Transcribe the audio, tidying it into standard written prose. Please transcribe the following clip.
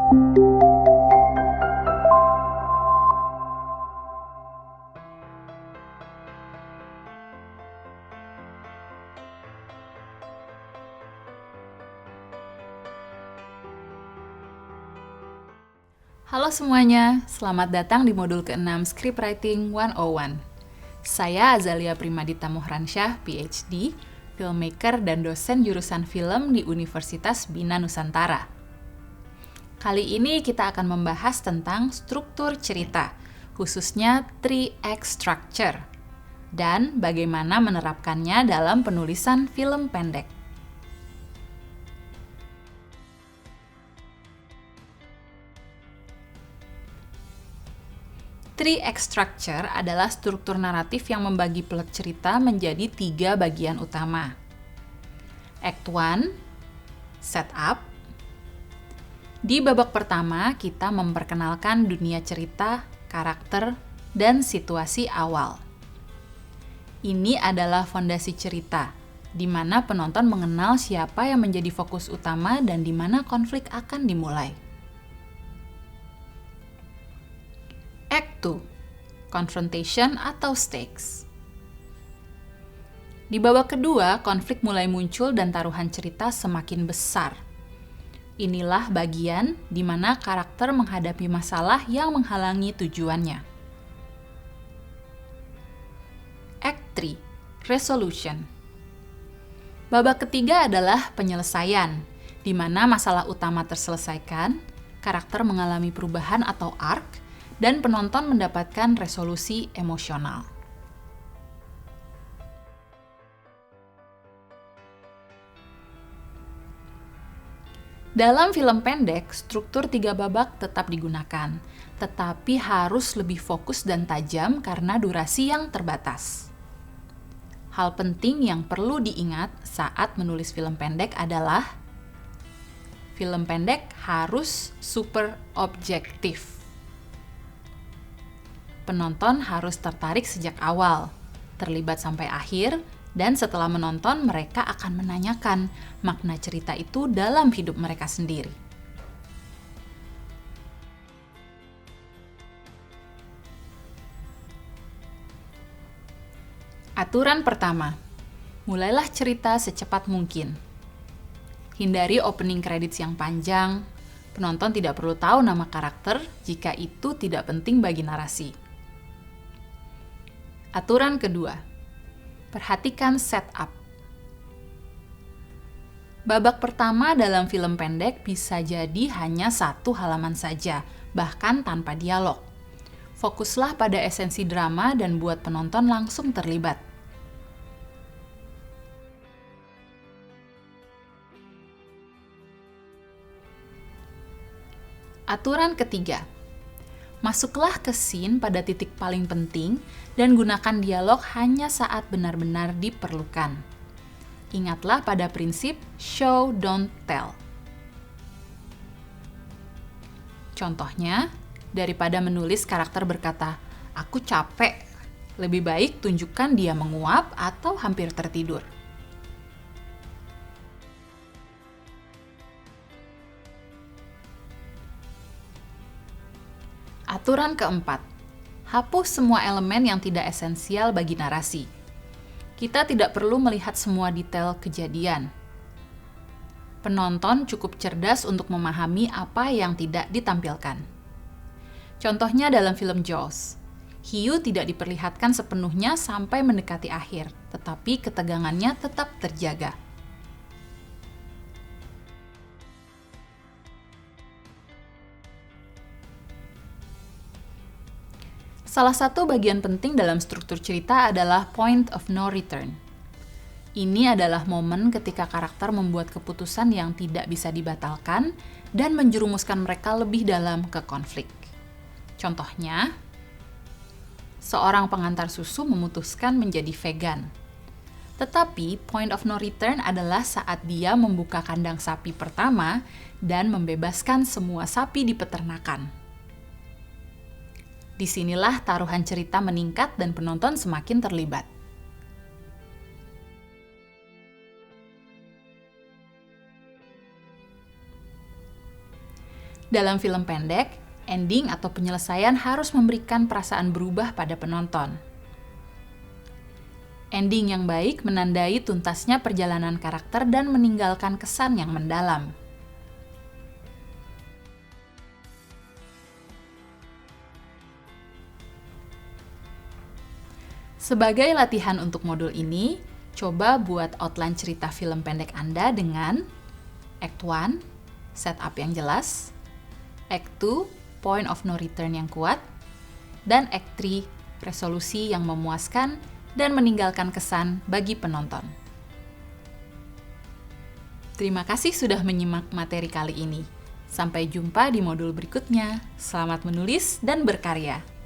Halo semuanya, selamat datang di modul ke-6 Scriptwriting 101. Saya Azalia Primadita Muhransyah, PhD, filmmaker dan dosen jurusan film di Universitas Bina Nusantara. Kali ini kita akan membahas tentang struktur cerita, khususnya 3-act structure, dan bagaimana menerapkannya dalam penulisan film pendek. 3-act structure adalah struktur naratif yang membagi plot cerita menjadi 3 bagian utama. Act 1, setup. Di babak pertama, kita memperkenalkan dunia cerita, karakter, dan situasi awal. Ini adalah fondasi cerita, di mana penonton mengenal siapa yang menjadi fokus utama dan di mana konflik akan dimulai. Act 2, confrontation atau stakes. Di babak kedua, konflik mulai muncul dan taruhan cerita semakin besar. Inilah bagian di mana karakter menghadapi masalah yang menghalangi tujuannya. Act 3, resolution. Babak ketiga adalah penyelesaian, di mana masalah utama terselesaikan, karakter mengalami perubahan atau arc, dan penonton mendapatkan resolusi emosional. Dalam film pendek, struktur 3 babak tetap digunakan, tetapi harus lebih fokus dan tajam karena durasi yang terbatas. Hal penting yang perlu diingat saat menulis film pendek adalah film pendek harus super objektif. Penonton harus tertarik sejak awal, terlibat sampai akhir, dan setelah menonton mereka akan menanyakan makna cerita itu dalam hidup mereka sendiri. Aturan pertama, mulailah cerita secepat mungkin. Hindari opening credits yang panjang. Penonton tidak perlu tahu nama karakter jika itu tidak penting bagi narasi. Aturan kedua, perhatikan setup. Babak pertama dalam film pendek bisa jadi hanya 1 halaman saja, bahkan tanpa dialog. Fokuslah pada esensi drama dan buat penonton langsung terlibat. Aturan ketiga, masuklah ke scene pada titik paling penting dan gunakan dialog hanya saat benar-benar diperlukan. Ingatlah pada prinsip show, don't tell. Contohnya, daripada menulis karakter berkata, "Aku capek," lebih baik tunjukkan dia menguap atau hampir tertidur. Aturan keempat, hapus semua elemen yang tidak esensial bagi narasi. Kita tidak perlu melihat semua detail kejadian. Penonton cukup cerdas untuk memahami apa yang tidak ditampilkan. Contohnya dalam film Jaws, hiu tidak diperlihatkan sepenuhnya sampai mendekati akhir, tetapi ketegangannya tetap terjaga. Salah satu bagian penting dalam struktur cerita adalah point of no return. Ini adalah momen ketika karakter membuat keputusan yang tidak bisa dibatalkan dan menjerumuskan mereka lebih dalam ke konflik. Contohnya, seorang pengantar susu memutuskan menjadi vegan. Tetapi point of no return adalah saat dia membuka kandang sapi pertama dan membebaskan semua sapi di peternakan. Disinilah taruhan cerita meningkat dan penonton semakin terlibat. Dalam film pendek, ending atau penyelesaian harus memberikan perasaan berubah pada penonton. Ending yang baik menandai tuntasnya perjalanan karakter dan meninggalkan kesan yang mendalam. Sebagai latihan untuk modul ini, coba buat outline cerita film pendek Anda dengan Act 1, setup yang jelas, Act 2, point of no return yang kuat, dan Act 3, resolusi yang memuaskan dan meninggalkan kesan bagi penonton. Terima kasih sudah menyimak materi kali ini. Sampai jumpa di modul berikutnya. Selamat menulis dan berkarya.